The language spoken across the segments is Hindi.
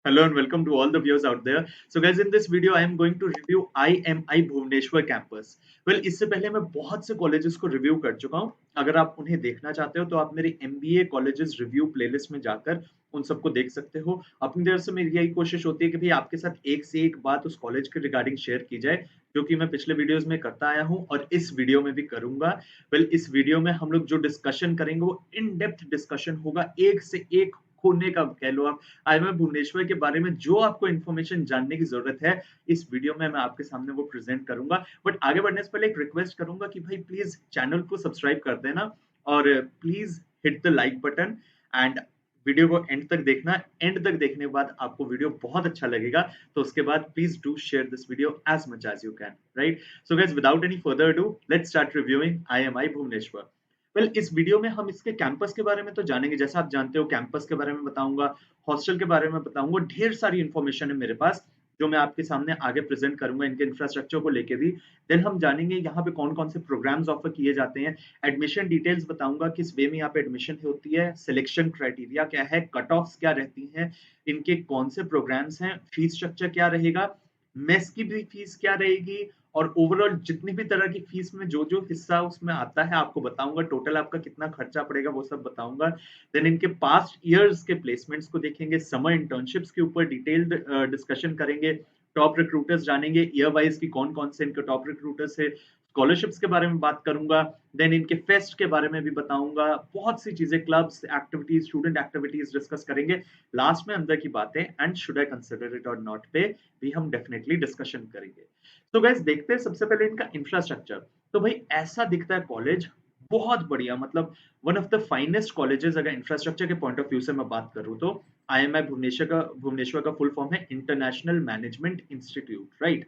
Hello and welcome to all the viewers out there. So guys, in this video I am going to review IMI Bhubaneswar campus. Well, इससे पहले मैं बहुत से कॉलेजेस को रिव्यू कर चुका हूं। अगर आप उन्हें देखना चाहते हो तो आप मेरे MBA कॉलेजेस रिव्यू प्लेलिस्ट में जाकर उन सबको देख सकते हो। अपनी तरफ से मेरी यही कोशिश होती है कि भाई आपके साथ एक से एक बात उस कॉलेज के रिगार्डिंग शेयर की जाए, जो कि मैं पिछले वीडियोस में करता आया हूं और इस वीडियो में भी करूंगा। वेल, इस वीडियो में हम लोग जो डिस्कशन करेंगे वो इन डेप्थ डिस्कशन होगा, एक से एक कोने का कह लो आप। आज मैं भुवनेश्वर के बारे में जो आपको इन्फॉर्मेशन जानने की जरूरत है, इस वीडियो में मैं आपके सामने वो प्रेजेंट करूंगा। बट आगे बढ़ने से पहले एक रिक्वेस्ट करूंगा कि भाई प्लीज चैनल को सब्सक्राइब कर देना और please hit the like button and video को एंड तक देखना। एंड तक देखने के बाद आपको वीडियो बहुत अच्छा लगेगा, तो उसके बाद please do share this video as much as you can, right? So guys, without any further do, let's start reviewing IMI Bhubaneswar. Well, इस वीडियो में हम इसके कैंपस के बारे में तो जानेंगे, जैसा आप जानते हो कैंपस के बारे में बताऊंगा, हॉस्टल के बारे में बताऊंगा, ढेर सारी इंफॉर्मेशन है मेरे पास जो मैं आपके सामने आगे प्रेजेंट करूंगा इनके इंफ्रास्ट्रक्चर को लेके भी। देन हम जानेंगे यहाँ पे कौन कौन से प्रोग्राम्स ऑफर किए जाते हैं, एडमिशन डिटेल्स बताऊंगा, किस वे में यहाँ पे एडमिशन होती है, सिलेक्शन क्राइटेरिया क्या है, कट ऑफ्स क्या रहती हैं, इनके कौन से प्रोग्राम्स हैं, फीस स्ट्रक्चर क्या रहेगा, मेस की भी फीस क्या रहेगी, और ओवरऑल जितनी भी तरह की फीस में जो जो हिस्सा उसमें आता है आपको बताऊंगा, टोटल आपका कितना खर्चा पड़ेगा वो सब बताऊंगा। देन इनके पास्ट ईयर्स के प्लेसमेंट्स को देखेंगे, समर इंटर्नशिप्स के ऊपर डिटेल्ड डिस्कशन करेंगे, टॉप रिक्रूटर्स जानेंगे, ईयर वाइज की कौन कौन से इनके टॉप रिक्रूटर्स है, स्कॉलरशिप्स के बारे में बात करूंगा। देन इनके फेस्ट के बारे में भी बताऊंगा, बहुत सी चीजें, clubs activities, student activities discuss करेंगे। लास्ट में अंदर की बातें and should I consider it और नॉट पे भी हम डेफिनेटली डिस्कशन करेंगे। तो गाइस, देखते हैं सबसे पहले इनका इंफ्रास्ट्रक्चर। तो भाई ऐसा दिखता है कॉलेज, बहुत बढ़िया, मतलब one of the finest colleges अगर इंफ्रास्ट्रक्चर के पॉइंट ऑफ व्यू से मैं बात करूं तो। IMI भुवनेश्वर का फुल फॉर्म है इंटरनेशनल मैनेजमेंट इंस्टीट्यूट, राइट?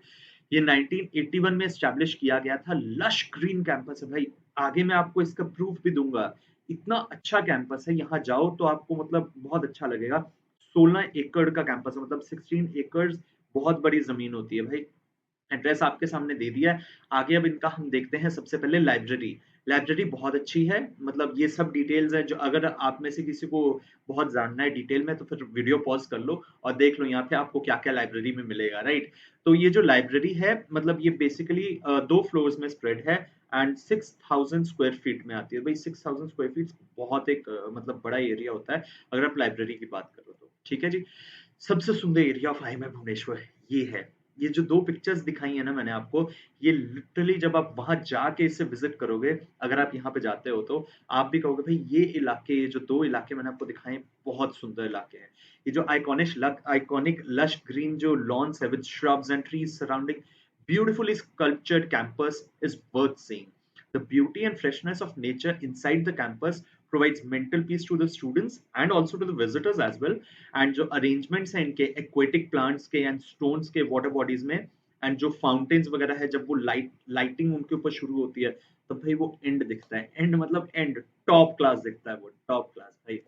ये 1981 में एस्टैब्लिश किया गया था। लश ग्रीन कैंपस है भाई, आगे मैं आपको इसका प्रूफ भी दूंगा। इतना अच्छा कैंपस है, यहाँ जाओ तो आपको मतलब बहुत अच्छा लगेगा। 16 एकड़ का कैंपस है, मतलब 16 एकड़ बहुत बड़ी जमीन होती है भाई। एड्रेस आपके सामने दे दिया है। आगे अब इनका हम देखते हैं सबसे पहले लाइब्रेरी। लाइब्रेरी बहुत अच्छी है, मतलब ये सब डिटेल्स है जो अगर आप में से किसी को बहुत जानना है डिटेल में तो फिर वीडियो पॉज कर लो और देख लो यहाँ पे आपको क्या क्या लाइब्रेरी में मिलेगा, राइट? तो ये जो लाइब्रेरी है, मतलब ये बेसिकली 2 फ्लोर्स में स्प्रेड है एंड 6000 स्क्वायर फीट में आती है। भाई 6000 स्क्वायर फीट बहुत एक मतलब बड़ा एरिया होता है अगर आप लाइब्रेरी की बात करो तो, ठीक है जी। सबसे सुंदर एरिया ऑफ IMI भुवनेश्वर ये है। ये जो 2 पिक्चर्स दिखाई है ना मैंने आपको, ये लिटरली जब आप वहाँ जाके इसे विज़िट करोगे, अगर आप यहाँ पे जाते हो तो आप भी कहोगे भाई ये इलाके, ये जो 2 इलाके मैंने आपको दिखाए हैं, बहुत सुंदर इलाके हैं। ये जो आइकॉनिक लश ग्रीन जो लॉन्स है with shrubs and trees surrounding beautifully sculptured campus is worth seeing. The beauty and freshness of nature inside the campus provides mental peace to the students and also to the visitors as well. And जो अरेंजमेंट्स हैं इनके एक्वेटिक प्लांट्स के एंड स्टोन्स के वाटर बॉडीज में, एंड जो फाउंटेन्स वगैरह है, जब वो लाइटिंग उनके ऊपर शुरू होती है तो भाई वो एंड दिखता है, एंड मतलब एंड टॉप क्लास दिखता है, वो टॉप क्लास भाई।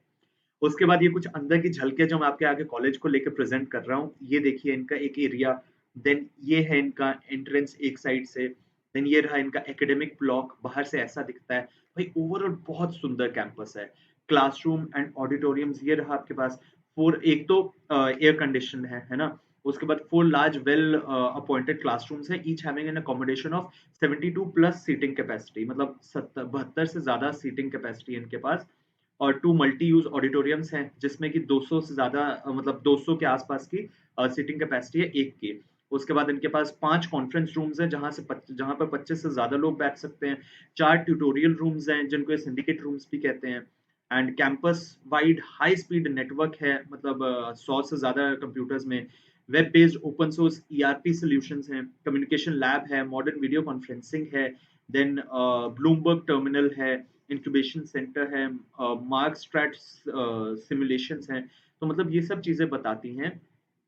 उसके बाद ये कुछ अंदर की झलके जो मैं आपके आगे कॉलेज को लेकर प्रेजेंट कर रहा हूँ, ये देखिए इनका एक एरिया। देन ये है इनका एंट्रेंस एक साइड से। देन ये रहा इनका एकेडमिक ब्लॉक, बाहर से ऐसा दिखता है। भाई ओवरऑल बहुत सुंदर कैंपस है। क्लासरूम एंड ऑडिटोरियम्स ये रहा आपके पास। फोर, एक तो एयर कंडीशन है ना? उसके बाद 4 लार्ज वेल अपॉइंटेड क्लासरूम्स है, each having an accommodation of 72 plus seating capacity, मतलब 72 से ज्यादा सीटिंग कैपेसिटी इनके पास। और 2 मल्टी यूज ऑडिटोरियम्स हैं जिसमें कि 200 से ज्यादा मतलब 200 के आसपास की सीटिंग कैपेसिटी है एक की। उसके बाद इनके पास 5 कॉन्फ्रेंस रूम्स हैं जहां पर 25 से ज्यादा लोग बैठ सकते हैं। 4 ट्यूटोरियल रूम्स हैं जिनको सिंडिकेट रूम्स भी कहते हैं। And campus wide high speed network है, मतलब 100 से ज्यादा कंप्यूटर्स में। Web based open source ERP solutions हैं, कम्युनिकेशन लैब है, मॉडर्न वीडियो कॉन्फ्रेंसिंग है। देन ब्लूमबर्ग टर्मिनल है, इंक्यूबेशन सेंटर है, मार्क स्ट्रैट सिमुलेशंस हैं। तो मतलब ये सब चीजें बताती हैं।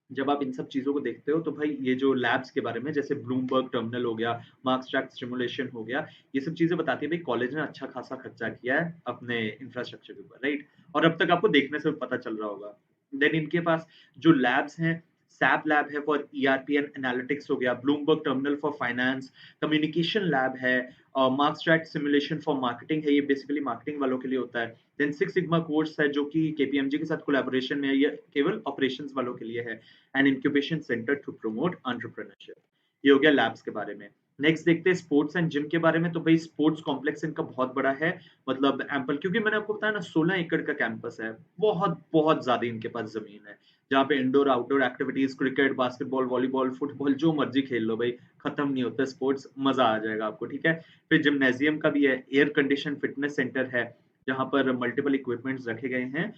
जब आप इन सब चीजों को देखते हो तो भाई ये जो लैब्स के बारे में, जैसे ब्लूमबर्ग टर्मिनल हो गया, मार्क स्ट्रैट सिमुलेशन हो गया, ये सब चीजें बताती है भाई कॉलेज ने अच्छा खासा खर्चा किया है अपने इंफ्रास्ट्रक्चर के ऊपर, राइट? और अब तक आपको देखने से पता चल रहा होगा। देन इनके पास जो लैब्स हैं, सैप लैब है फॉर ईआरपी एंड एनालिटिक्स हो गया, Bloomberg terminal for finance, communication lab है, मार्कस्ट्रैट सिमुलेशन फॉर मार्केटिंग है, ये बेसिकली मार्केटिंग वालों के लिए होता है। देन सिक्स सिग्मा कोर्स है जो कि केपीएमजी के साथ कोलैबोरेशन में है, ये केवल ऑपरेशंस वालों के लिए है। And incubation centre to promote entrepreneurship. ये हो गया लैब्स के बारे में। नेक्स्ट देखते हैं स्पोर्ट्स एंड जिम के बारे में। तो भाई स्पोर्ट्स कॉम्प्लेक्स इनका बहुत बड़ा है, मतलब एम्पल, क्योंकि मैंने आपको बताया ना 16 एकड़ का कैंपस है, बहुत बहुत ज्यादा इनके पास जमीन है, जहाँ पे indoor outdoor activities, cricket, basketball, volleyball, football, जो मर्जी खेल लो भाई, खत्म नहीं होता स्पोर्ट्स, मजा आ जाएगा आपको, ठीक है। फिर जिम्नेजियम का भी है, एयर कंडीशन फिटनेस सेंटर है, जहाँ पर मल्टीपल इक्विपमेंट्स रखे गए हैं,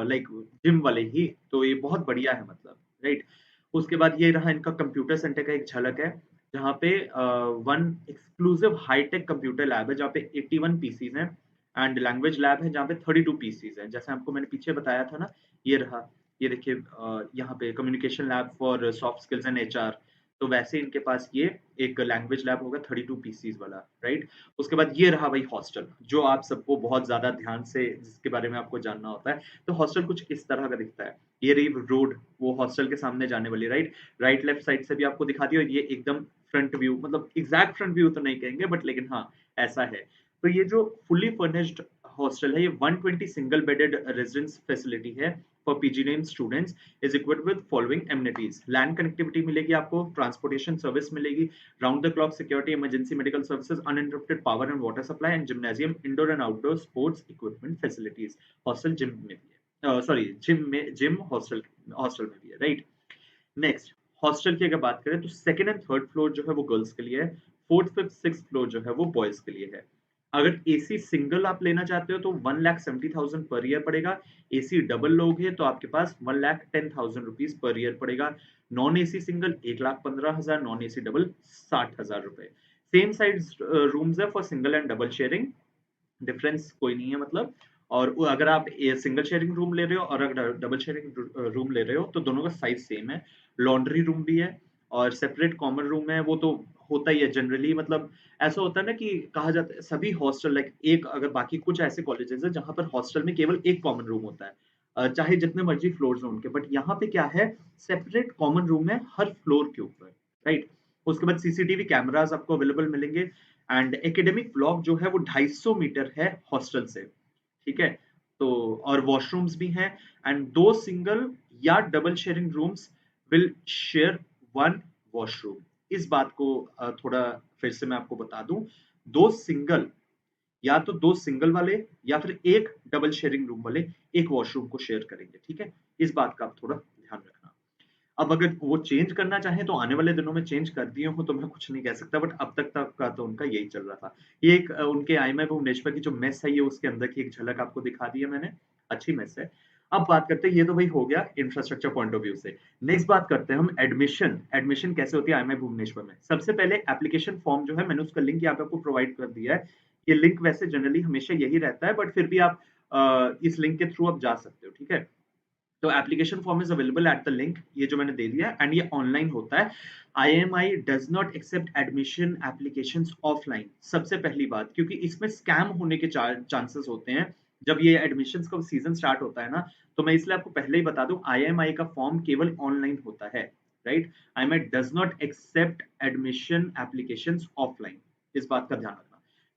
लाइक जिम वाले ही, तो ये बहुत बढ़िया है, मतलब, राइट। उसके बाद ये रहा इनका कंप्यूटर सेंटर का एक झलक है, जहाँ पे one exclusive hi tech computer lab है, जहाँ पे 81 पीसीज हैं, एंड लैंग्वेज लैब है जहाँ पे 32 पीसीज हैं, जैसे आपको मैंने पीछे बताया था ना। ये रहा, ये देखिए, यहाँ पे communication lab for soft skills and HR, तो वैसे इनके पास ये एक लैंग्वेज लैब होगा 32 पीसीज वाला, राइट। उसके बाद ये रहा भाई हॉस्टल, जो आप सबको बहुत ज्यादा ध्यान से, जिसके बारे में आपको जानना होता है। तो हॉस्टल कुछ इस तरह का दिखता है, ये रही रोड, वो हॉस्टल के सामने जाने वाली, राइट। राइट लेफ्ट साइड से भी आपको दिखा दिया, ये एकदम फ्रंट व्यू, मतलब एग्जैक्ट फ्रंट व्यू तो नहीं कहेंगे बट लेकिन हाँ, ऐसा है। तो ये जो फुल्ली फर्निश्ड हॉस्टल है, ये 120 सिंगल बेडेड रेजिडेंस फैसिलिटी है for PGDM students, is equipped with following amenities. Land connectivity मिलेगी आपको, ट्रांसपोर्टेशन सर्विस मिलेगी, round the clock security, emergency medical services, uninterrupted power and water supply, and gymnasium, indoor and outdoor sports equipment facilities. Hostel gym में भी है, सॉरी जिम हॉस्टल हॉस्टल में भी है, राइट। नेक्स्ट, हॉस्टल की अगर बात करें तो सेकंड एंड थर्ड फ्लोर जो है वो गर्ल्स के लिए है, फोर्थ फिफ्थ सिक्स फ्लोर जो है वो बॉयज के लिए है। अगर एसी सिंगल आप लेना चाहते हो तो 1,70,000 पर ईयर पड़ेगा। एसी डबल लोगे तो आपके पास 1,10,000 रुपीज पर ईयर पड़ेगा। Non AC single 1,15,000, non AC double 60,000 रुपए। सेम साइज रूम्स है for single and double sharing, difference कोई नहीं है, मतलब। और अगर आप सिंगल शेयरिंग रूम ले रहे हो और अगर डबल शेयरिंग रूम ले रहे हो तो दोनों का साइज सेम है। लॉन्ड्री रूम भी है और सेपरेट कॉमन रूम है, वो तो होता ही है जनरली, मतलब ऐसा होता है ना कि कहा जाता है सभी हॉस्टल, लाइक एक, अगर बाकी कुछ ऐसे कॉलेजेस है जहां पर हॉस्टल में केवल एक कॉमन रूम होता है, चाहे जितने मर्जी फ्लोर्स हो उनके, बट यहाँ पे क्या है, सेपरेट कॉमन रूम है हर फ्लोर के ऊपर, राइट। उसके बाद सीसीटीवी कैमरास आपको अवेलेबल मिलेंगे, एंड एकेडमिक ब्लॉक जो है वो 250 मीटर है हॉस्टल से, ठीक है। तो और वॉशरूम्स भी हैं, एंड दो सिंगल या double sharing rooms will share one washroom. इस बात को थोड़ा फिर से मैं आपको बता दूं, दो सिंगल, या तो दो सिंगल वाले या फिर एक डबल शेयरिंग रूम वाले एक वॉशरूम को शेयर करेंगे, ठीक है। इस बात का आप थोड़ा ध्यान रखना। अब अगर वो चेंज करना चाहें तो आने वाले दिनों में चेंज कर दिए हो तो मैं कुछ नहीं कह सकता, बट अब तक का तो उनका यही चल रहा था। ये एक उनके आईएमए भुवनेश्वर की जो मेस है, ये उसके अंदर की एक झलक आपको दिखा दी है मैंने, अच्छी मेस है। अब बात करते हैं, ये तो भाई हो गया इंफ्रास्ट्रक्चर पॉइंट ऑफ व्यू से। नेक्स्ट बात करते हैं हम एडमिशन, एडमिशन कैसे होती है आईएमए भुवनेश्वर में। सबसे पहले एप्लीकेशन फॉर्म जो है, मैंने उसका लिंक यहाँ पे आपको प्रोवाइड कर दिया है। ये लिंक वैसे जनरली हमेशा यही रहता है, बट फिर भी आप इस लिंक के थ्रू आप जा सकते हो, ठीक है। तो application form is available at the link, ये जो मैंने दे दिया, एंड ये ऑनलाइन होता है। IMI does not accept admission applications offline, सबसे पहली बात, क्योंकि इसमें स्कैम होने के चांसेस होते हैं जब ये एडमिशंस का सीजन स्टार्ट होता है ना। तो मैं इसलिए आपको पहले ही बता दूं, आईएमआई का फॉर्म केवल ऑनलाइन होता है, right. IMI does not accept admission applications offline, इस बात का ध्यान रखना।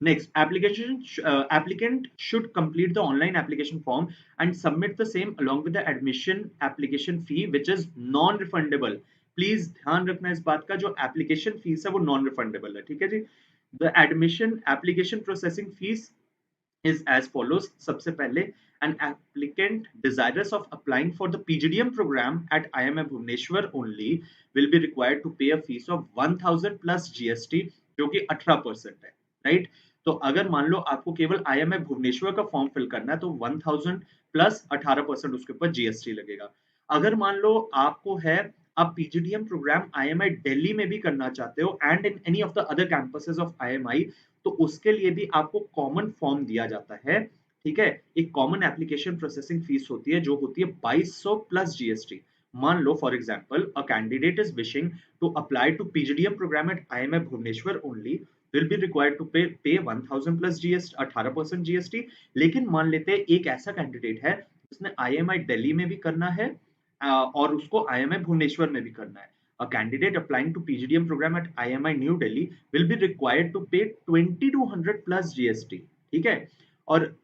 Next, applicant should complete the online application form and submit the same along with the admission application fee, which is non-refundable. Please ध्यान रखना इस बात का, जो application fees है वो non-refundable है, ठीक है जी। The admission application processing fees is as follows. सबसे पहले, an applicant desirous of applying for the PGDM program at IIM Bhubaneswar only will be required to pay a fees of 1,000 plus GST, जो कि 18% है, राइट। तो अगर मान लो आपको केवल IIM भुवनेश्वर का फॉर्म फिल करना है तो 1,000 प्लस 18% उसके ऊपर जीएसटी लगेगा। अगर मान लो आपको है, आप पीजीडीएम प्रोग्राम आईएमआई दिल्ली में भी करना चाहते हो and in any of the other campuses of IMEI, तो उसके लिए भी आपको कॉमन फॉर्म दिया जाता है, ठीक है। एक कॉमन एप्लीकेशन प्रोसेसिंग फीस होती है जो होती है 2,200 प्लस जीएसटी। मान लो for example a candidate is wishing to apply to PGDM programme at IMA Bhubaneswar only, will be required to pay 1,000 plus GST, 18% GST. लेकिन मान लेते हैं एक ऐसा कैंडिडेट है जिसने आईएमआई दिल्ली में भी करना है और उसको IMI भुवनेश्वर में भी करना है। A candidate applying to PGDM program at IMI New Delhi will be required to pay 2200 plus GST, ठीक है? और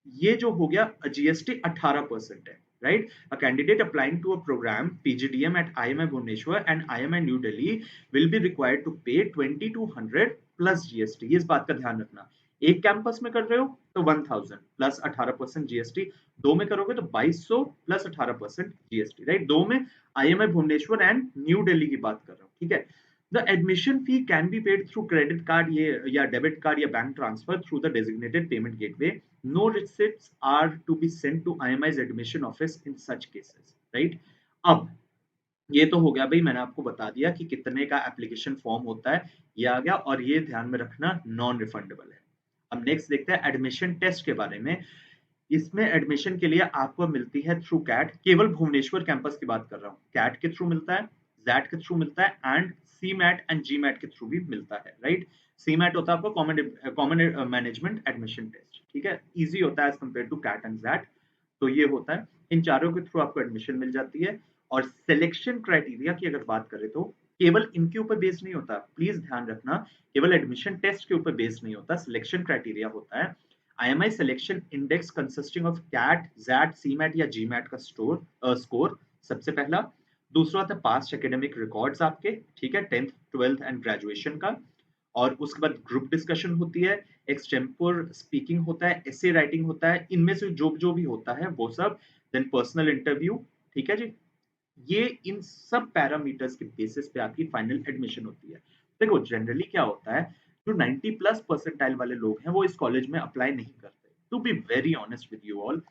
ये जो हो गया जीएसटी 18% है, right? A candidate applying to a programme PGDM at IMI Bhubaneswar and IMI New Delhi will be required to pay 2200 plus GST. इस बात का ध्यान रखना। एक कैंपस में कर रहे हो तो 1000 प्लस 18% जीएसटी, दो में करोगे तो 2200 प्लस 18% जीएसटी, राइट? दो में IMI Bhubaneswar and New Delhi की बात कर रहा हूँ, ठीक है? The admission fee can be paid through credit card ये या debit card या bank transfer through the designated payment gateway. No receipts are to be sent to IMI's admission office in such cases, right? अब ये तो हो गया भाई, मैंने आपको बता दिया कि कितने का एप्लीकेशन फॉर्म होता है, ये आ गया और ये ध्यान में रखना नॉन रिफंडेबल है। अब नेक्स्ट देखते हैं एडमिशन टेस्ट के बारे में। इसमें एडमिशन के लिए आपको मिलती है थ्रू कैट, केवल भुवनेश्वर कैंपस की बात कर रहा हूँ। कैट के थ्रू मिलता है, जैट के थ्रू मिलता है and C MAT and G MAT के थ्रू भी मिलता है, राइट? सी मैट होता है आपका कॉमन मैनेजमेंट एडमिशन टेस्ट, ठीक है? इजी होता है as compare to CAT and XAT. तो ये होता है, इन चारों के थ्रू आपको एडमिशन मिल जाती है। और सिलेक्शन क्राइटेरिया की अगर बात करें तो केवल इनके ऊपर बेस नहीं होता, प्लीज ध्यान रखना, केवल एडमिशन टेस्ट के ऊपर बेस नहीं होता, सिलेक्शन क्राइटेरिया होता है। IMI selection index consisting of CAT, ZAT, CMAT या GMAT का स्कोर सबसे पहला। दूसरा होता है पास्ट एकेडमिक रिकॉर्ड्स आपके, ठीक है, 10th 12th एंड ग्रेजुएशन का। और उसके बाद ग्रुप डिस्कशन होती है, एक्सटेम्पोर स्पीकिंग होता है, एसे राइटिंग होता है, इनमें से जो जो भी होता है वो सब। देन पर्सनल इंटरव्यू, ठीक है जी। ये इन सब पैरामीटर्स के बेसिस पे आपकी फाइनल एडमिशन होती है। देखो जनरली क्या होता है, जो 90 प्लस परसेंटाइल वाले लोग हैं वो इस कॉलेज में अप्लाई नहीं करते। To be very honest with you all,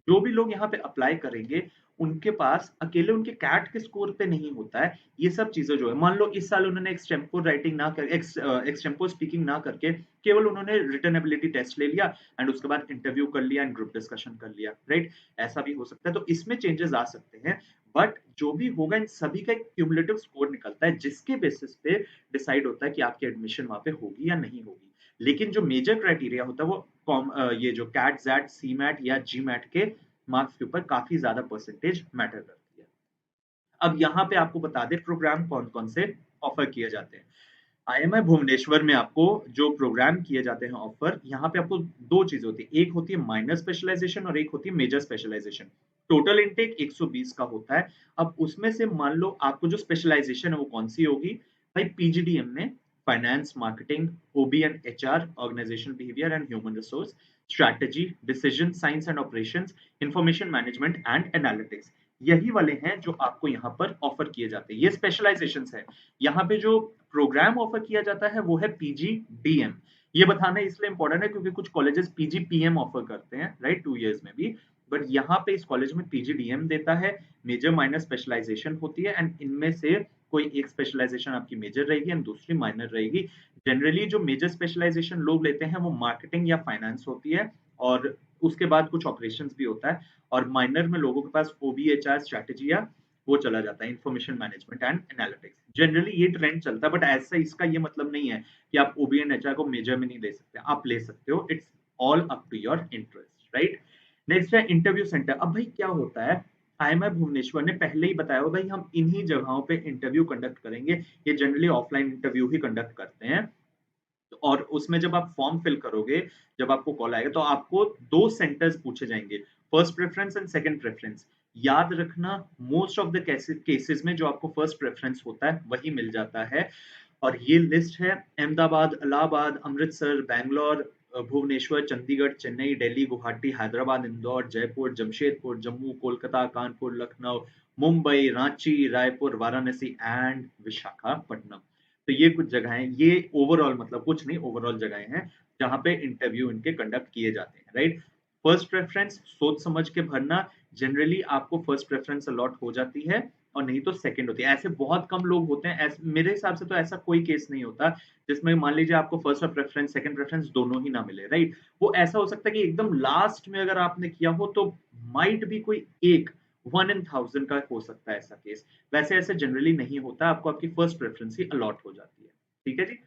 जो भी लोग यहाँ पे अप्लाई करेंगे उनके पास अकेले उनके कैट के स्कोर पे नहीं होता है ये सब चीजें। जो है मान लो इस साल उन्होंने एक्सटेम्पोर राइटिंग ना कर एक्सटेम्पोर स्पीकिंग ना करके केवल उन्होंने रिटन एबिलिटी टेस्ट ले लिया एंड उसके बाद इंटरव्यू कर लिया एंड ग्रुप डिस्कशन कर लिया, राइट? ऐसा भी हो सकता है, तो इसमें चेंजेस आ सकते हैं। बट जो भी होगा इन सभी का एक क्यूमुलेटिव स्कोर निकलता है जिसके बेसिस पे डिसाइड होता है कि आपकी एडमिशन वहां पे होगी या नहीं होगी। लेकिन जो मेजर क्राइटेरिया होता है वो ये जो कैट जैट सी मैट या जी मैट के मार्क्स के ऊपर काफी ज्यादा परसेंटेज मैटर करती है। अब यहाँ पे आपको बता दें प्रोग्राम कौन कौन से ऑफर किए जाते हैं। आईएमआई भुवनेश्वर में आपको जो प्रोग्राम किए जाते हैं ऑफर, यहाँ पे आपको दो चीज होती है, एक होती है माइनर स्पेशलाइजेशन और एक होती है मेजर स्पेशलाइजेशन। टोटल इनटेक 120 का होता है। अब उसमें से मान लो आपको जो स्पेशलाइजेशन है वो कौन सी होगी भाई? पीजीडीएम में finance, marketing, OB and HR, organisation behaviour and human resource, strategy, decision science and operations, information management and analytics, यही वाले हैं जो आपको यहाँ पर ऑफर किए जाते हैं। ये स्पेशलाइजेशन है। यहाँ पे जो प्रोग्राम ऑफर किया जाता है वो है पीजीडीएम। ये बताना इसलिए इंपॉर्टेंट है क्योंकि कुछ कॉलेजेस पीजीपीएम ऑफर करते हैं, राइट, 2 इयर्स में भी। बट यहाँ पे इस कॉलेज में पीजीडीएम देता है। मेजर माइनर स्पेशलाइजेशन होती है एंड इनमें से कोई एक स्पेशलाइजेशन आपकी मेजर रहेगी एंड दूसरी माइनर रहेगी। जनरली जो मेजर स्पेशलाइजेशन लोग लेते हैं वो मार्केटिंग या फाइनेंस होती है और उसके बाद कुछ ऑपरेशंस भी होता है। और माइनर में लोगों के पास ओबीएचआर, स्ट्रैटेजी या वो चला जाता है, information management and analytics. Generally ये ट्रेंड चलता है, बट ऐसा इसका ये मतलब नहीं है कि आप ओबी एंड एचआर को मेजर में नहीं ले सकते, आप ले सकते हो। It's all up to your interest, right? Next है इंटरव्यू सेंटर। अब भाई क्या होता है, आईएमआई भुवनेश्वर ने पहले ही बताया हो भाई हम इन्हीं जगहों पे इंटरव्यू कंडक्ट करेंगे। ये जनरली ऑफलाइन इंटरव्यू ही कंडक्ट करते हैं। और उसमें जब आप फॉर्म फिल करोगे, जब आपको कॉल आएगा तो आपको दो सेंटर्स पूछे जाएंगे, first preference and second preference. याद रखना मोस्ट ऑफ द केसेस में जो आपको फर्स्ट प्रेफरेंस होता है वही मिल जाता है। और ये लिस्ट है अहमदाबाद, इलाहाबाद, अमृतसर, बैंगलोर, भुवनेश्वर, चंडीगढ़, चेन्नई, दिल्ली, गुवाहाटी, हैदराबाद, इंदौर, जयपुर, जमशेदपुर, जम्मू, कोलकाता, कानपुर, लखनऊ, मुंबई, रांची, रायपुर, वाराणसी एंड विशाखापट्टनम। तो ये कुछ जगह हैं, ये ओवरऑल मतलब कुछ नहीं, ओवरऑल जगह हैं जहां पे इंटरव्यू इनके कंडक्ट किए जाते हैं, राइट? फर्स्ट प्रेफरेंस सोच समझ के भरना। जनरली आपको फर्स्ट प्रेफरेंस अलॉट हो जाती है और नहीं तो सेकंड होती है। ऐसे बहुत कम लोग होते हैं, मेरे हिसाब से तो ऐसा कोई केस नहीं होता जिसमें मान लीजिए आपको फर्स्ट और प्रेफरेंस, सेकंड प्रेफरेंस दोनों ही ना मिले, राइट? वो ऐसा हो सकता है कि एकदम लास्ट में अगर आपने किया हो तो माइट भी कोई एक 1 in 1000 का हो सकता है ऐसा केस। वैसे ऐसे जनरली नहीं होता, आपको आपकी फर्स्ट प्रेफरेंस ही अलॉट हो जाती है, ठीक है जी।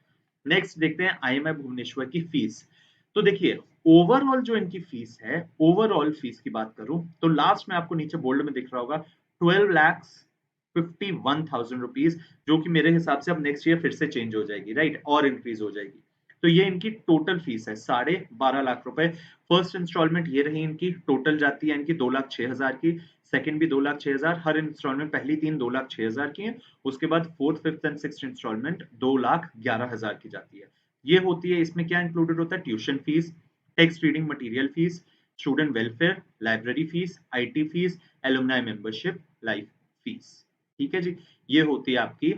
नेक्स्ट देखते हैं आईएमआई भुवनेश्वर की फीस। तो देखिए ओवरऑल जो इनकी फीस है, ओवरऑल फीस की बात करूं तो लास्ट में आपको नीचे बोल्ड में दिख रहा होगा ₹12,51,000, जो कि मेरे हिसाब से अब नेक्स्ट ईयर फिर से चेंज हो जाएगी, राइट, और इंक्रीज हो जाएगी। तो ये इनकी टोटल फीस है, 12.5 लाख रुपए। फर्स्ट इंस्टॉलमेंट ये रही इनकी, टोटल जाती है इनकी 2,06,000 की, सेकंड भी 2,06,000, हर इंस्टॉलमेंट पहली 3 2,06,000 की है, उसके बाद fourth, fifth and sixth instalment 2,11,000 की जाती है। ये होती है, इसमें क्या इंक्लूडेड होता है? Tuition fees, text reading material fees, student welfare, library fees, IT fees, alumni membership, life fees. ठीक है जी, ये होती है आपकी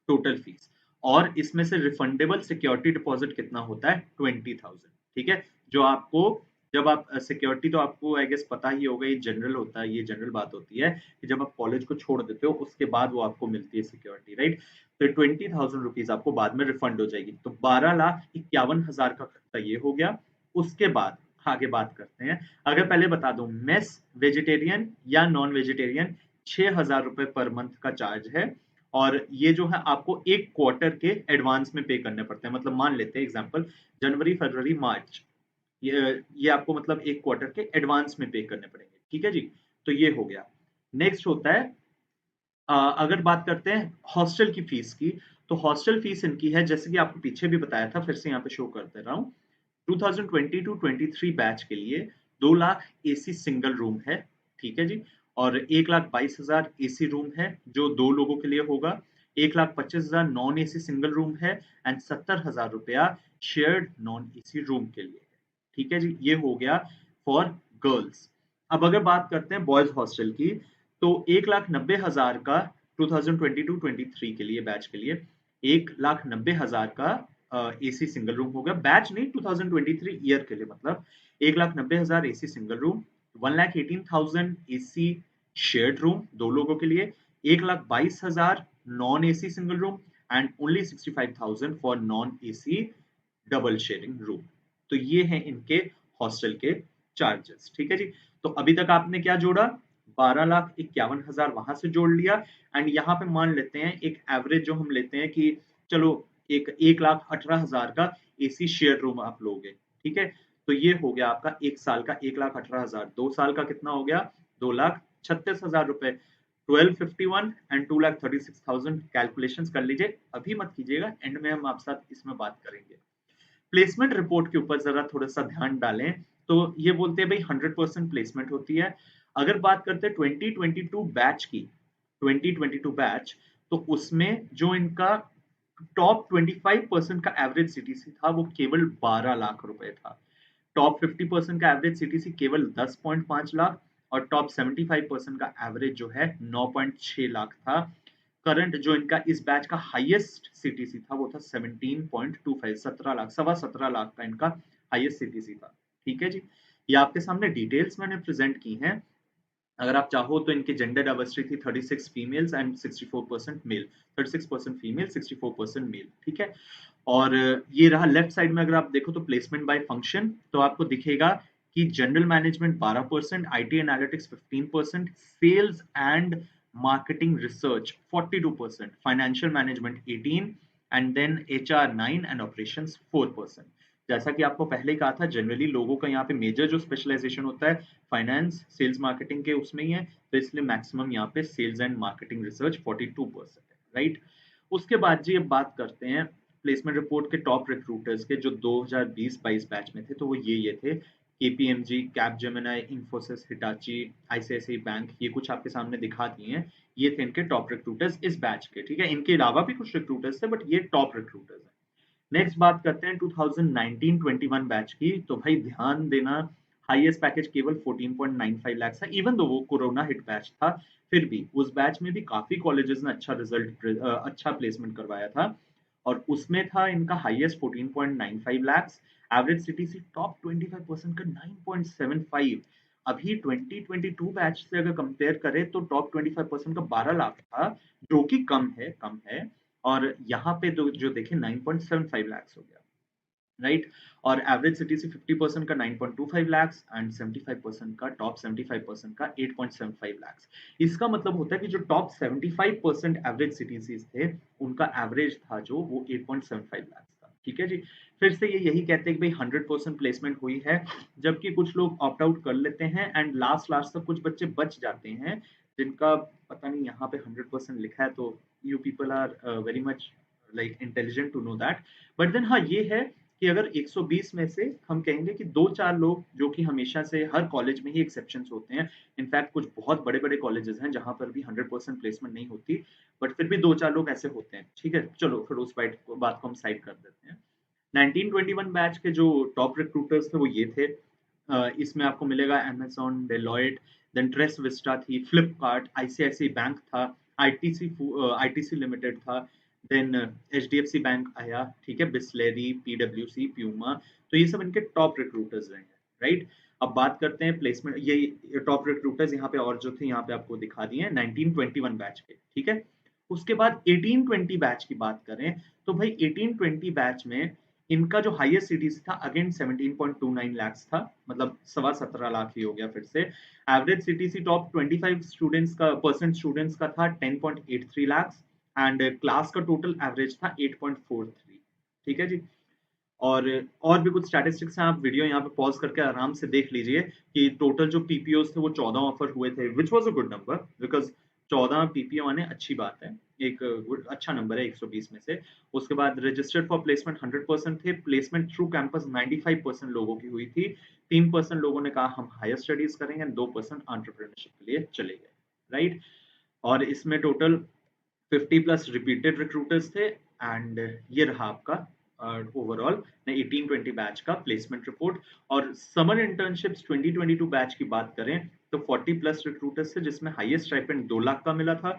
टोटल फीस। और इसमें से रिफंडेबल सिक्योरिटी डिपॉजिट कितना होता है? 20,000। ठीक है, जो आपको, जब आप सिक्योरिटी, तो आपको आई गेस पता ही होगा, ये जनरल होता है, ये जनरल बात होती है कि जब आप कॉलेज को छोड़ देते हो उसके बाद वो आपको मिलती है सिक्योरिटी, राइट। तो 20,000 रुपीज आपको बाद में रिफंड हो जाएगी। तो 12,51,000 का खर्चा ये हो गया। उसके बाद आगे बात करते हैं। अगर पहले बता दूं, मेस वेजिटेरियन या नॉन वेजिटेरियन 6,000 रुपए पर मंथ का चार्ज है। और ये जो है आपको एक क्वार्टर के एडवांस में पे करने पड़ते हैं। मतलब मान लेते हैं एग्जांपल, जनवरी, फरवरी, मार्च, ये आपको मतलब एक क्वार्टर के एडवांस में पे करने पड़ेंगे। ठीक है जी, तो ये हो गया। नेक्स्ट होता है, अगर बात करते हैं हॉस्टल की फीस की, तो हॉस्टल फीस इनकी है, जैसे कि आपको पीछे भी बताया था, फिर से यहाँ पे शो कर दे रहा हूँ। 2020-23 बैच के लिए 2 लाख एसी सिंगल रूम है। ठीक है जी, और 1,22,000 एसी रूम है जो 2 लोगों के लिए होगा। 1,25,000 नॉन एसी सिंगल रूम है एंड 70,000 रुपया शेयर्ड नॉन एसी रूम के लिए है। ठीक है जी, ये हो गया फॉर गर्ल्स। अब अगर बात करते हैं बॉयज हॉस्टल की, तो 1,90,000 का 2022-23 के लिए बैच के लिए 1,90,000 का एसी सिंगल रूम हो गया। बैच नहीं, 2023 ईयर के लिए, मतलब 1,90,000 AC single room, 1,18,000 AC shared room 2 लोगों के लिए, 1,22,000 non AC single room and only 65,000 for non AC double sharing room. तो ये हैं इनके हॉस्टल के चार्जेस। ठीक है जी, तो अभी तक आपने क्या जोड़ा? 12,51,000 वहां से जोड़ लिया। एंड यहाँ पे मान लेते हैं एक एवरेज जो हम लेते हैं कि चलो एक 1,18,000 का एसी शेयर रूम आप लोगे। ठीक है, तो ये हो गया आपका एक साल का 1,18,000। 2 साल का कितना हो गया? 2,36,000 रुपए। 1251 एंड 2,36,000 कैलकुलेशंस कर लीजिए, अभी मत कीजिएगा, एंड में हम आपके साथ इसमें बात करेंगे। प्लेसमेंट रिपोर्ट के ऊपर जरा थोड़ा सा ध्यान डालें। तो ये बोलते हैं भाई 100% प्लेसमेंट होती है। अगर बात करते हैं 2022 बैच की, 2022 बैच, तो उसमें जो इनका टॉप 25% का एवरेज सीटीसी था वो केवल 12 लाख रुपए था। टॉप 50% का एवरेज सीटीसी केवल 10.5 लाख, और टॉप 75% का एवरेज जो है 9.6 लाख था। करंट जो इनका इस बैच का हाईएस्ट सीटीसी था वो था 17.25, 17 लाख, सवा 17 लाख का इनका हाईएस्ट सीटीसी था। ठीक है जी, ये आपके सामने डिटेल्स मैंने प्रेजेंट की हैं। अगर आप चाहो तो इनकी जेंडर डाइवर्सिटी थी 36 females and 64% male, 36% female, 64% male. ठीक है, और ये रहा लेफ्ट साइड में, अगर आप देखो तो प्लेसमेंट बाय फंक्शन, तो आपको दिखेगा कि general management 12%, IT analytics 15%, sales and marketing research 42%, financial management 18, and then HR 9 and operations 4%। जैसा कि आपको पहले ही कहा था, जनरली लोगों का यहाँ पे मेजर जो स्पेशलाइजेशन होता है फाइनेंस, सेल्स, मार्केटिंग के उसमें ही है, तो इसलिए मैक्सिमम यहाँ पे सेल्स एंड मार्केटिंग रिसर्च 42% है, राइट। उसके बाद जी अब बात करते हैं प्लेसमेंट रिपोर्ट के टॉप रिक्रूटर्स के, जो 2020-22 बैच में थे, तो वो ये थे, KPMG, Capgemini, Infosys, Hitachi, ICICI bank, ये कुछ आपके सामने दिखा दिए हैं। ये थे इनके टॉप रिक्रूटर्स इस बैच के। ठीक है, इनके अलावा भी कुछ रिक्रूटर्स थे, बट ये टॉप रिक्रूटर्स हैं। नेक्स्ट बात करते हैं 2019-21 बैच की, तो भाई ध्यान देना, हाईएस्ट पैकेज केवल 14.95 लाख था। इवन दो वो कोरोना हिट बैच था, फिर भी उस बैच में भी काफी कॉलेजेस ने अच्छा रिजल्ट, अच्छा प्लेसमेंट करवाया था, और उसमें था इनका highest 14.95 lakh. Average CTC top 25% का 9.75। अभी 2022 बैच से अगर कंपेयर करें तो टॉप 25% का 12 लाख था, जो कि कम है। और यहाँ पे जो देखें 9.75 लाख हो गया, राइट। और एवरेज सीटीसी 50% का 9.25 लाख एंड 75% का, टॉप 75% का 8.75 लाख। इसका मतलब होता है कि जो टॉप 75% एवरेज सीटीसीज थे, उनका एवरेज था जो वो 8.75 लाख था। ठीक है जी, फिर से ये यही कहते हैं कि भाई 100% प्लेसमेंट हुई है, जबकि कुछ लोग ऑप्ट आउट कर लेते हैं एंड लास्ट लास्ट तक कुछ बच्चे बच जाते हैं। जिनका पता नहीं यहाँ पे 100% लिखा है, तो you people are very much like intelligent to know that. But then हाँ, ये है कि अगर 120 में से हम कहेंगे कि 2-4 लोग जो कि हमेशा से हर कॉलेज में ही एक्सेप्शंस होते हैं, इनफैक्ट कुछ बहुत बड़े-बड़े कॉलेजेस हैं जहाँ पर भी 100% प्लेसमेंट नहीं होती, बट फिर भी 2-4 लोग ऐसे होते हैं, ठीक है? चलो फिर उस बात को हम साइड कर देते हैं। 1921 बैच के जो टॉप रिक्रूटर्स थे वो ये थे। इसमें आपको मिलेगा Amazon, Deloitte, then TresVista थी, फ्लिपकार्ट, आईसीआईसीआई बैंक था, आईटीसी लिमिटेड था, देन एचडीएफसी बैंक आया, ठीक है, बिस्लेरी, पीडब्ल्यूसी, प्यूमा। तो ये सब इनके टॉप रिक्रूटर्स रहे हैं, राइट? अब बात करते हैं प्लेसमेंट, ये टॉप रिक्रूटर्स यहाँ पे और जो थे यहाँ पे आपको दिखा दिए हैं 1921 बैच के, ठीक है? उसके बाद 1820 बैच की बात करें, तो भाई 1820 बैच में इनका जो हाईएस्ट सीटीसी था अगेन 17.29 लाख था, मतलब 17.25 लाख ही हो गया फिर से। एवरेज सीटीसी टॉप 25 स्टूडेंट्स का परसेंट स्टूडेंट्स का था 10.83 लाख, एंड क्लास का टोटल एवरेज था 8.43। ठीक है जी। और भी कुछ स्टैटिस्टिक्स हैं, आप वीडियो यहाँ पे पॉज करके आराम से देख लीजिए कि टोटल जो पीपीओस थे वो 14 ऑफर हुए थे, which was a good number, because 14 PPO आने अच्छी बात है, एक अच्छा नंबर है 120 में से। उसके बाद रजिस्टर्ड फॉर प्लेसमेंट 100% थे, प्लेसमेंट थ्रू कैंपस 95% लोगों की हुई थी, 3% लोगों ने कहा हम हायर स्टडीज करेंगे, 2% एंटरप्रेन्योरशिप के लिए चले गए, राइट? और इसमें टोटल 50 प्लस रिपीटेड रिक्रूटर्स थे, एंड ये रहा आपका ओवरऑल 1820 बैच का प्लेसमेंट रिपोर्ट। और समर इंटर्नशिप्स 2022 बैच की बात करें तो 40 प्लस रिक्रूटर्स थे, जिसमें हाईएस्ट स्टाइपेंड 2 लाख का मिला था।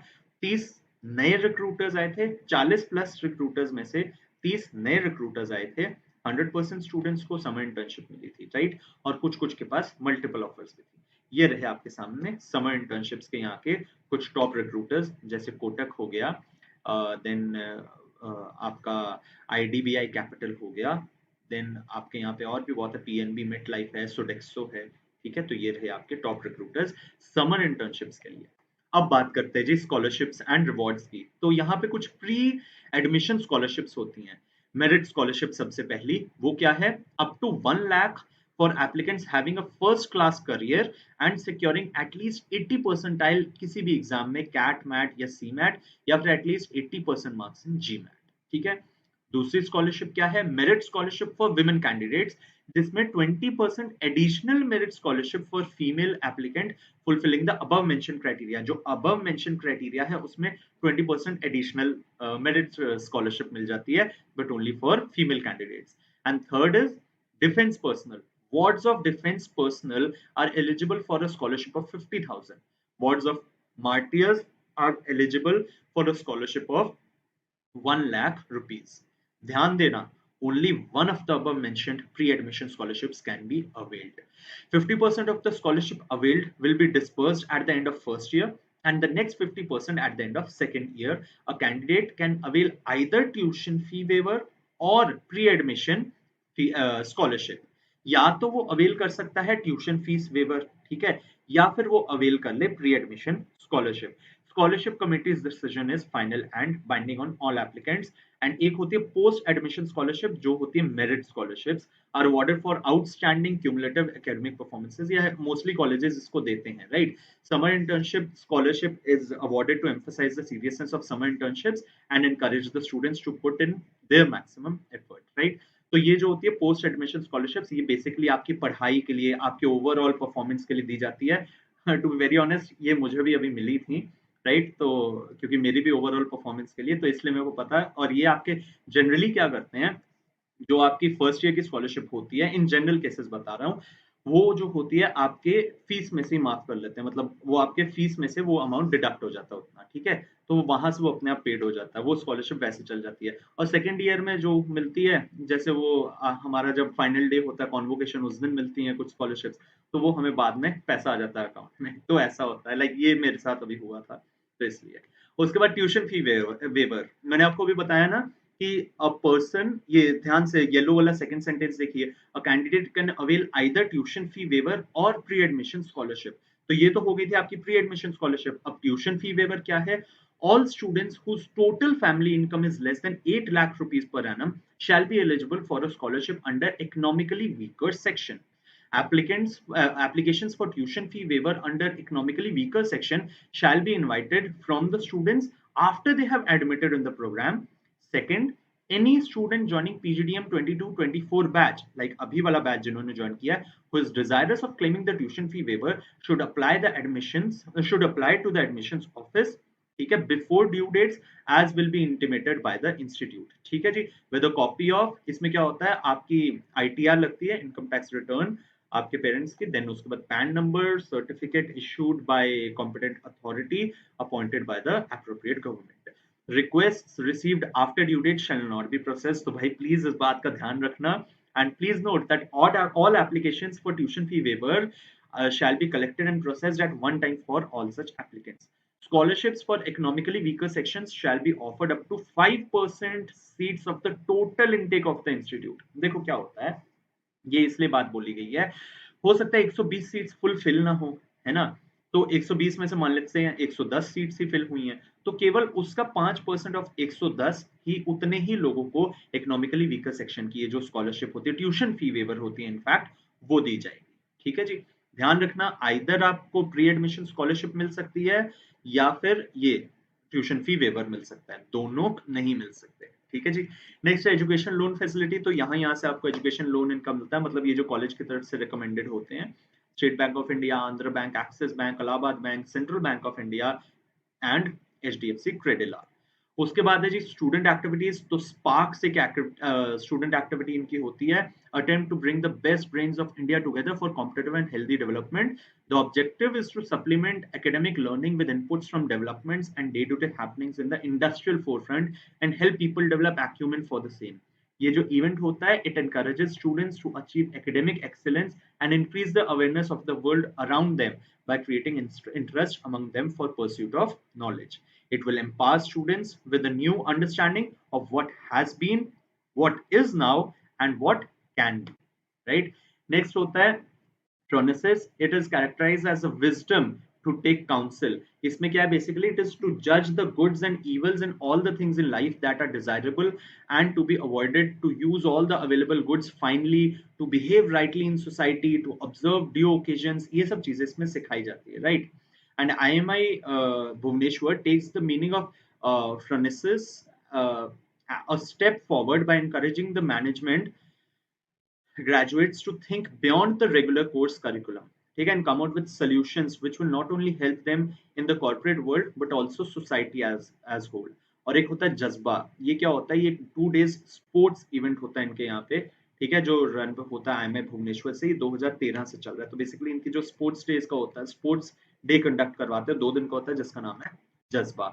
30 नए रिक्रूटर्स आए थे, 40 प्लस रिक्रूटर्स में से 30 नए रिक्रूटर्स आए थे, 100% स्टूडेंट्स को समर इंटर्नशिप मिली थी, राइट? और कुछ कुछ के पास मल्टीपल ऑफर्स भी थी। ये रहे आपके सामने समर इंटर्नशिप्स के यहाँ के कुछ टॉप रिक्रूटर्स, जैसे कोटक हो गया, देन आपका आईडीबीआई कैपिटल हो गया, देन आपके यहाँ पे और भी बहुत है, पीएनबी, मेट लाइफ है, सोडेक्सो है, ठीक है? तो ये रहे आपके टॉप रिक्रूटर्स समर इंटर्नशिप्स के लिए। अब बात करते हैं जी स्कॉलरशिप्स एंड रिवॉर्ड्स की। तो यहाँ पे कुछ प्री एडमिशन स्कॉलरशिप्स होती हैं। मेरिट स्कॉलरशिप सबसे पहली, वो क्या है? Up to 1 lakh for applicants having a first class career and securing at least 80 percentile किसी भी एग्जाम में, कैट, मैट या सी मैट, या फिर at least 80% marks in G MAT, ठीक है? दूसरी स्कॉलरशिप क्या है? Merit scholarship for women candidates, जिसमें 20% additional merit scholarship for female applicant fulfilling the above mention criteria. जो अबव मेंशन क्राइटेरिया है उसमें 20% एडिशनल मेरिट स्कॉलरशिप मिल जाती है, but only for female candidates. And third is defence personal. Wards of defense personnel are eligible for a scholarship of 50,000. Wards of martyrs are eligible for a scholarship of 1 lakh rupees. ध्यान देना, only one of the above mentioned pre-admission scholarships can be availed. 50% of the scholarship availed will be dispersed at the end of first year, and the next 50% at the end of second year. A candidate can avail either tuition fee waiver or pre-admission scholarship. या तो वो अवेल कर सकता है ट्यूशन फीस वेवर, ठीक है, या फिर वो अवेल कर ले pre admission scholarship. Scholarship committee's decision is final and binding on all applicants. And एक होती है पोस्ट एडमिशन स्कॉलरशिप, जो होती है merit scholarships, are awarded for outstanding cumulative academic performances. ये मोस्टली कॉलेजेस इसको देते हैं, right? Summer internship scholarship is awarded to emphasise the seriousness of summer internships and encourage the students to put in their maximum effort, right? तो ये जो होती है पोस्ट एडमिशन स्कॉलरशिप्स, ये बेसिकली आपकी पढ़ाई के लिए, आपके ओवरऑल परफॉर्मेंस के लिए दी जाती है। टू बी वेरी ऑनेस्ट, ये मुझे भी अभी मिली थी, राइट? तो क्योंकि मेरी भी ओवरऑल परफॉर्मेंस के लिए, तो इसलिए मेरे को पता है। और ये आपके जनरली क्या करते हैं, जो आपकी फर्स्ट ईयर की स्कॉलरशिप होती है, इन जनरल केसेस बता रहा हूँ, वो जो होती है आपके फीस में से ही माफ कर लेते हैं, मतलब वो आपके फीस में से वो अमाउंट डिडक्ट हो जाता है उतना, ठीक है? तो वहां से वो अपने आप पेड हो जाता है, वो स्कॉलरशिप वैसे चल जाती है। और सेकंड ईयर में जो मिलती है, जैसे वो हमारा जब फाइनल डे होता है कॉन्वोकेशन, उस दिन मिलती है कुछ स्कॉलरशिप्स, तो वो हमें बाद में पैसा आ जाता है अकाउंट में। तो ऐसा होता है, लाइक ये मेरे साथ अभी हुआ था, तो इसलिए। उसके बाद ट्यूशन फी वेवर, मैंने आपको अभी बताया ना कि अ पर्सन, ये ध्यान से येलो वाला सेकंड सेंटेंस देखिए, a candidate can avail either tuition fee waiver or pre admission scholarship. तो ये तो हो गई थी आपकी प्री एडमिशन स्कॉलरशिप। अब ट्यूशन फी वेवर क्या है? All students whose total family income is less than 8 lakh rupees per annum shall be eligible for a scholarship under economically weaker section. Applications for tuition fee waiver under economically weaker section shall be invited from the students after they have admitted in the program. Second, any student joining PGDM 22-24 batch, like abhi wala batch जिन्होंने join किया, who is desirous of claiming the tuition fee waiver should apply to the admissions office, ठीक है, before due dates as will be intimated by the institute, ठीक है जी, with a copy of, इसमें क्या होता है, आपकी ITR लगती है, इनकम टैक्स रिटर्न आपके पेरेंट्स की, देन उसके बाद pan number, certificate issued by competent authority appointed by the appropriate government. Requests received after due date shall not be processed. तो भाई प्लीज इस बात का ध्यान रखना. And please note that all applications for tuition fee waiver shall be collected and processed at one time for all such applicants. Scholarships for economically weaker sections shall be offered up to 5% seats of the total intake of the institute. देखो क्या होता है, ये इसलिए बात बोली गई है, हो सकता है 120 सीट्स फुल फिल ना हो, है ना, तो 120 में से मान लेते हैं 110 सीट्स ही फिल हुई हैं, तो केवल उसका 5% ऑफ 110 ही उतने ही लोगों को इकोनॉमिकली वीकर सेक्शन की जो स्कॉलरशिप होती है, ट्यूशन फी वेवर होती है इनफैक्ट, वो दी जाएगी. ठीक है जी, ध्यान रखना, आइदर आपको प्री एडमिशन स्कॉलरशिप मिल सकती है या फिर ये ट्यूशन फी वेवर मिल सकता है, दोनों नहीं मिल सकते. ठीक है जी. नेक्स्ट एजुकेशन लोन फैसिलिटी, तो यहाँ से आपको एजुकेशन लोन इनका मिलता है, मतलब ये जो कॉलेज की तरफ से रिकमेंडेड होते हैं, State Bank of India, Andhra Bank, Axis Bank, Allahabad Bank, Central Bank of India and HDFC Credila. उसके बाद है जी स्टूडेंट एक्टिविटीज, तो स्पार्क से क्या स्टूडेंट एक्टिविटी इनकी होती है, attempt to bring the best brains of India together for competitive and healthy development. The objective is to supplement academic learning with inputs from developments and day-to-day happenings in the industrial forefront and help people develop acumen for the same. ये जो इवेंट होता है, it encourages students to achieve academic excellence and increase the awareness of the world around them by creating interest among them for pursuit of knowledge. It will empower students with a new understanding of what has been, what is now, and what can be. Right? Next होता है phronesis. It is characterized as a wisdom to take counsel. इसमें क्या है, basically it is to judge the goods and evils and all the things in life that are desirable and to be avoided, to use all the available goods finally, to behave rightly in society, to observe due occasions. ये सब चीजें इसमें सिखाई जाती है, right? And IMI Bhubaneswar takes the meaning of phronesis a step forward by encouraging the management graduates to think beyond the regular course curriculum, okay, and come out with solutions which will not only help them in the corporate world but also society as whole. और एक होता है जज्बा, ये क्या होता है, ये 2 days स्पोर्ट्स इवेंट होता है इनके यहाँ पे, ठीक है, जो रन होता है IMI भुवनेश्वर से, 2013 से चल रहा है. तो बेसिकली इनकी जो स्पोर्ट्स डेज का होता है, स्पोर्ट्स डे कंडक्ट करवाते हैं, 2 दिन का होता है, जिसका नाम है जज्बा.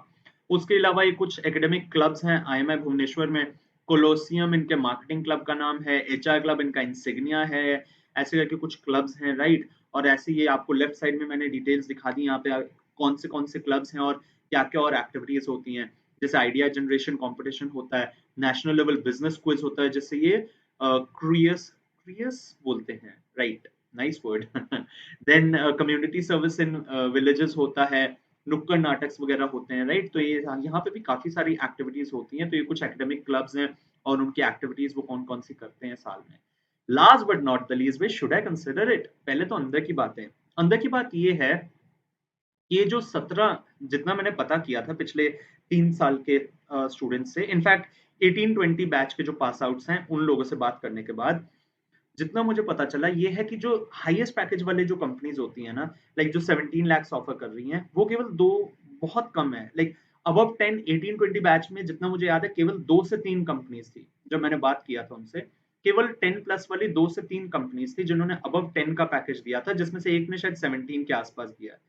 उसके अलावा ये कुछ एकेडमिक क्लब्स हैं IMI भुवनेश्वर में. कोलोसियम इनके मार्केटिंग क्लब का नाम है, HR क्लब इनका इंसिग्निया है, ऐसे करके कुछ क्लब्स हैं, राइट. और ऐसे ये आपको लेफ्ट साइड में मैंने डिटेल्स दिखा दी यहाँ पे कौन से क्लब्स हैं और क्या क्या और एक्टिविटीज होती हैं. जैसे आइडिया जनरेशन कंपटीशन होता है, नेशनल लेवल बिजनेस क्विज होता है, जैसे ये क्रियस बोलते हैं, right, nice word. Then community service in villages होता है, नुक्कड़ नाटक वगैरह होते हैं, राइट. तो ये यहाँ पे भी काफी सारी एक्टिविटीज होती हैं. तो ये कुछ एकेडमिक क्लब्स हैं और उनकी एक्टिविटीज वो कौन कौन सी करते हैं साल में. Last but not the least, should I consider it, पहले तो अंदर की बातें. अंदर की बात ये है, ये जो 17 जितना मैंने पता किया था पिछले 3 साल के स्टूडेंट्स से, इनफैक्ट 18-20 बैच के जो पास आउट्स हैं उन लोगों से बात करने के बाद जितना मुझे पता चला ये है कि जो हाईएस्ट पैकेज वाले जो कंपनीज होती है ना, लाइक जो 17 लाख ऑफर कर रही हैं, वो केवल 2 बहुत कम है. लाइक अबव 10 18-20 बैच में जितना मुझे याद है केवल 2 से 3 कंपनीज थी, जब मैंने बात किया था उनसे, केवल 10 प्लस वाली 2 से 3 कंपनीज थी जिन्होंने अबव 10 का पैकेज दिया था, जिसमें से एक ने शायद 17 के आसपास दिया है,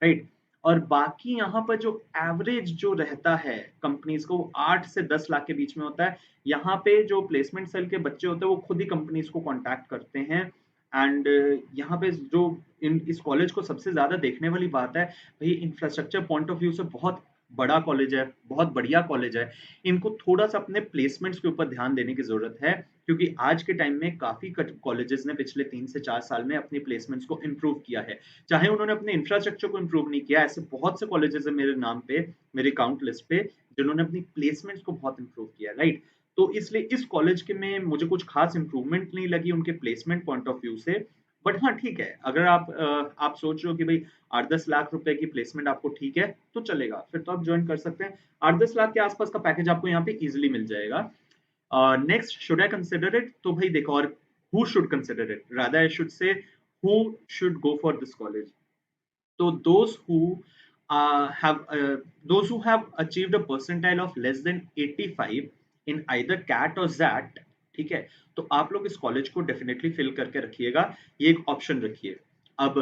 राइट. और बाकी यहाँ पर जो एवरेज जो रहता है कंपनीज को, वो 8 से 10 लाख के बीच में होता है. यहाँ पे जो प्लेसमेंट सेल के बच्चे होते हैं वो खुद ही कंपनीज को कांटेक्ट करते हैं. एंड यहाँ पे जो इस कॉलेज को सबसे ज्यादा देखने वाली बात है, भाई इंफ्रास्ट्रक्चर पॉइंट ऑफ व्यू से बहुत बड़ा कॉलेज है, बहुत बढ़िया कॉलेज है. इनको थोड़ा सा अपने प्लेसमेंट्स के ऊपर ध्यान देने की जरूरत है, क्योंकि आज के टाइम में काफी कॉलेजेस ने पिछले 3 से 4 साल में अपनी प्लेसमेंट्स को इम्प्रूव किया है. चाहे उन्होंने अपने इंफ्रास्ट्रक्चर को इम्प्रूव नहीं किया, ऐसे बहुत से कॉलेजेस है मेरे नाम पे, मेरे काउंट लिस्ट पे, जिन्होंने अपनी प्लेसमेंट्स को बहुत इम्प्रूव किया, राइट. तो इसलिए इस कॉलेज के में मुझे कुछ खास इंप्रूवमेंट नहीं लगी उनके प्लेसमेंट पॉइंट ऑफ व्यू से. बट हाँ ठीक है, अगर आप सोच रहे हो कि भाई 8-10 लाख रुपए की प्लेसमेंट आपको ठीक है, तो चलेगा, फिर तो आप ज्वाइन कर सकते हैं। 8-10 लाख के आसपास का पैकेज आपको यहाँ पे इजीली मिल जाएगा। Next, should I consider it? तो भाई देखो, और who should consider it, rather I should say who should go for this college. तो those who have achieved a percentile of less than 85 in either CAT or ZAT, ठीक है, तो आप लोग इस कॉलेज को डेफिनेटली फिल करके रखिएगा, ये एक ऑप्शन रखिए। अब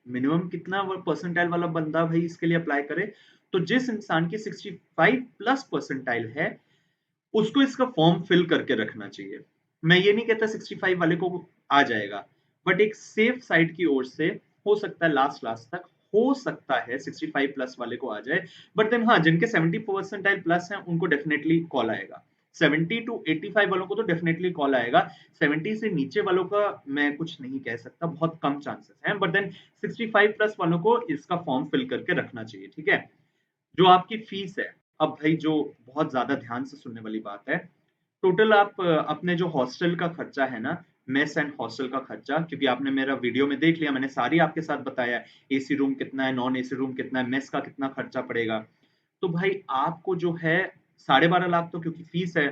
मिनिमम कितना परसेंटाइल वाला बंदा भाई इसके लिए अप्लाई करे? तो जिस इंसान की 65 प्लस परसेंटाइल है, उसको इसका फॉर्म फिल करके रखना चाहिए। मैं ये नहीं कहता 65 वाले को आ जाएगा, बट एक सेफ साइड की ओर से हो सकता है लास्ट लास्ट तक हो सकता है 65 प्लस वाले को आ जाए। बट देन हाँ, जिनके 70 परसेंटाइल प्लस हैं उनको डेफिनेटली कॉल आएगा। 70 टू 85 वालों को तो डेफिनेटली कॉल आएगा। 70 से नीचे वालों का मैं कुछ नहीं कह सकता, बहुत कम चांसेस हैं। बट देन 65 प्लस वालों को इसका फॉर्म फिल करके रखना चाहिए, ठीक है। जो आपकी फीस है, अब भाई जो बहुत ज्यादा ध्यान से सुनने वाली बात है, टोटल आप अपने जो हॉस्टल का खर्चा है ना, मेस एंड हॉस्टल का खर्चा, क्योंकि आपने मेरा वीडियो में देख लिया, मैंने सारी आपके साथ बताया, एसी रूम कितना है, नॉन एसी रूम कितना है, मेस का कितना खर्चा पड़ेगा। तो भाई आपको जो है 12.5 लाख तो क्योंकि फीस है,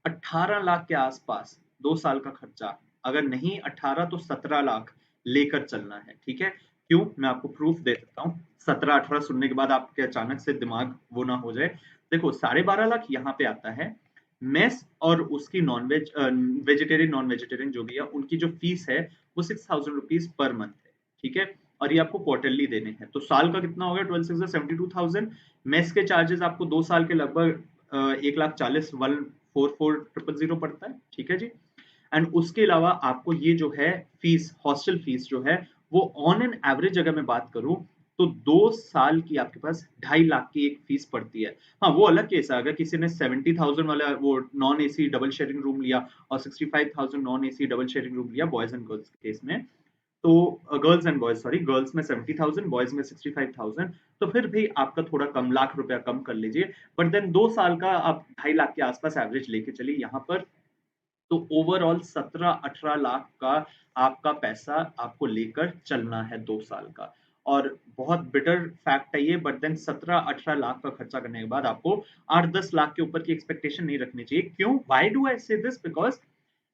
18 लाख के आसपास 2 साल का खर्चा, अगर नहीं 18 तो 17 लाख लेकर चलना है, ठीक है। क्यों? मैं आपको प्रूफ दे सकता हूँ। 17-18 सुनने के बाद आपके अचानक से दिमाग वो ना हो जाए। देखो, 12.5 लाख यहाँ पे आता है। मेस और उसकी non veg vegetarian non vegetarian जो भी है, उनकी जो फीस है वो 6,000 रुपीज पर मंथ है, ठीक है। और ये आपको क्वार्टरली देने हैं, तो साल का कितना हो गया? 12 6 72,000। मेस के चार्जेस आपको 2 साल के लगभग 1,40,000 1,44,000 पड़ता है, ठीक है जी। एंड उसके अलावा आपको ये जो है फीस, हॉस्टल फीस जो है, वो ऑन एन एवरेज अगर मैं बात करूं, तो 2 साल की आपके पास 2.5 लाख की एक फीस पड़ती है। हाँ, वो अलग केस है, अगर किसी ने 70,000 वाला वो non AC double sharing room लिया और 65,000 non AC double sharing room लिया बॉयज एंड गर्ल्स के केस में, तो girls and boys, sorry, girls में 70,000, बॉयज में 65,000, तो फिर भी आपका थोड़ा कम, लाख रुपया कम कर लीजिए। बट देन 2 साल का आप 2.5 लाख के आसपास एवरेज लेके चलिए यहाँ पर। तो ओवरऑल 17-18 लाख का आपका पैसा आपको लेकर चलना है 2 साल का। और बहुत बिटर फैक्ट है ये, बट देन 17-18 लाख का खर्चा करने के बाद आपको 8-10 लाख के ऊपर की एक्सपेक्टेशन नहीं रखनी चाहिए। क्यों? वाई डू आई से this? Because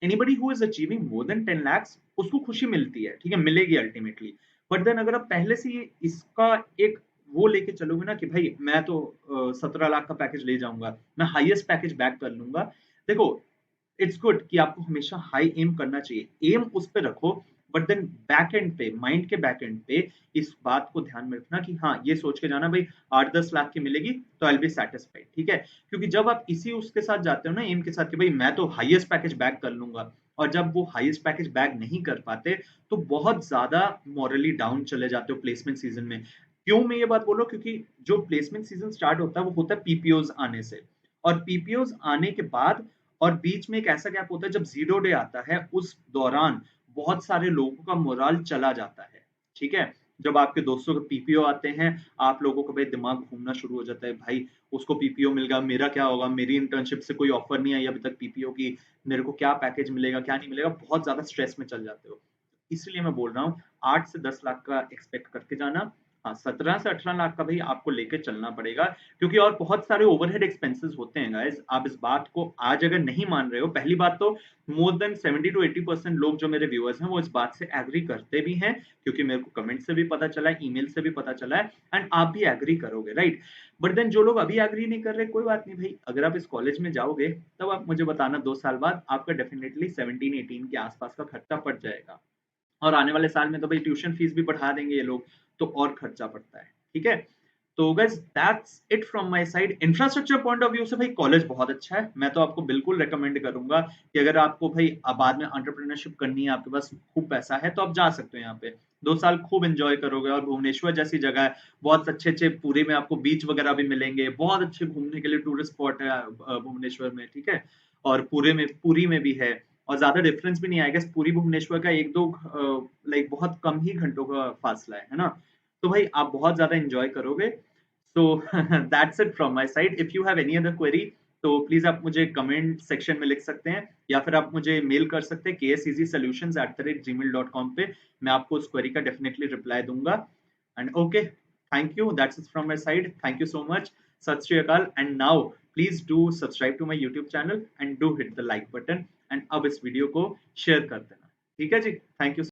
anybody who is achieving more than 10 lakhs, उसको खुशी मिलती है, ठीक है, मिलेगी अल्टीमेटली। बट देन अगर आप पहले से ही इसका एक वो लेके चलोगे ना कि भाई मैं तो 17 लाख का पैकेज ले जाऊंगा, मैं हाईएस्ट पैकेज बैक कर लूंगा। देखो, इट्स गुड कि आपको हमेशा हाई एम करना चाहिए, एम उस पे रखो। बट देन बैक एंड पे, माइंड के बैक एंड पे इस बात को ध्यान में रखना कि हाँ, ये सोच के जाना भाई 8-10 लाख की मिलेगी तो आई बी सेटिस्फाइड, ठीक है। क्योंकि जब आप इसी उसके साथ जाते हो ना, एम के साथ कि भाई मैं तो हाईएस्ट पैकेज बैक कर लूंगा, और जब वो हाईएस्ट पैकेज बैक नहीं कर पाते, तो बहुत ज्यादा मॉरली डाउन चले जाते हो प्लेसमेंट सीजन में। क्यों मैं ये बात बोल रहा हूँ? क्योंकि जो प्लेसमेंट सीजन स्टार्ट होता है वो होता है पीपीओज आने से, और पीपीओज आने के बाद और बीच में एक ऐसा गैप होता है जब जीरो डे आता है, उस दौरान बहुत सारे लोगों का मोराल चला जाता है, ठीक है। जब आपके दोस्तों के पीपीओ आते हैं, आप लोगों का भाई दिमाग घूमना शुरू हो जाता है, भाई उसको पीपीओ मिल गया, मेरा क्या होगा, मेरी इंटर्नशिप से कोई ऑफर नहीं आई अभी तक पीपीओ की, मेरे को क्या पैकेज मिलेगा क्या नहीं मिलेगा, बहुत ज्यादा स्ट्रेस में चल जाते हो। इसलिए मैं बोल रहा हूँ 8 से 10 लाख का एक्सपेक्ट करके जाना। हाँ, 17 से 18 लाख का भाई आपको लेके चलना पड़ेगा, क्योंकि और बहुत सारे ओवरहेड एक्सपेंसेस होते हैं गाइस। आप इस बात को आज अगर नहीं मान रहे हो, पहली बात तो मोर देन 70 to 80% लोग जो मेरे व्यूअर्स हैं वो इस बात से एग्री करते भी हैं, क्योंकि मेरे को कमेंट से भी पता चला है, ईमेल से भी पता चला है, एंड आप भी एग्री करोगे, राइट। बट देन जो लोग अभी एग्री नहीं कर रहे, कोई बात नहीं भाई, अगर आप इस कॉलेज में जाओगे तब आप मुझे बताना, 2 साल बाद आपका डेफिनेटली 17-18 के आसपास का खर्चा पड़ जाएगा। और आने वाले साल में तो भाई ट्यूशन फीस भी बढ़ा देंगे ये लोग, तो और खर्चा पड़ता है, ठीक है। तो guys, that's it from my side. Infrastructure point of view से भाई कॉलेज बहुत अच्छा है, मैं तो आपको बिल्कुल रेकमेंड करूंगा कि अगर आपको भाई बाद में एंटरप्रेन्योरशिप करनी है, आपके पास खूब पैसा है, तो आप जा सकते हो यहाँ पे। 2 साल खूब एंजॉय करोगे, और भुवनेश्वर जैसी जगह है, बहुत अच्छे अच्छे, पूरे में आपको बीच वगैरह भी मिलेंगे, बहुत अच्छे घूमने के लिए टूरिस्ट स्पॉट है भुवनेश्वर में, ठीक है। और पूरे में, पुरी में भी है। और ज्यादा डिफरेंस भी नहीं आएगा, पुरी भुवनेश्वर का 1-2 लाइक बहुत कम ही घंटों का फासला है ना। तो भाई आप बहुत ज्यादा एंजॉय करोगे। So that's it from my side. If you have any other query, तो प्लीज आप मुझे कमेंट सेक्शन में लिख सकते हैं या फिर आप मुझे मेल कर सकते हैं ksezsolutions@gmail.com पे। मैं आपको उस क्वेरी का डेफिनेटली रिप्लाई दूंगा। And okay, thank you, that's it from my side, thank you so much, Sat Shri Akal. And now please do subscribe to my YouTube channel and do hit the like button, and अब इस वीडियो को शेयर कर देना, ठीक है जी। Thank you.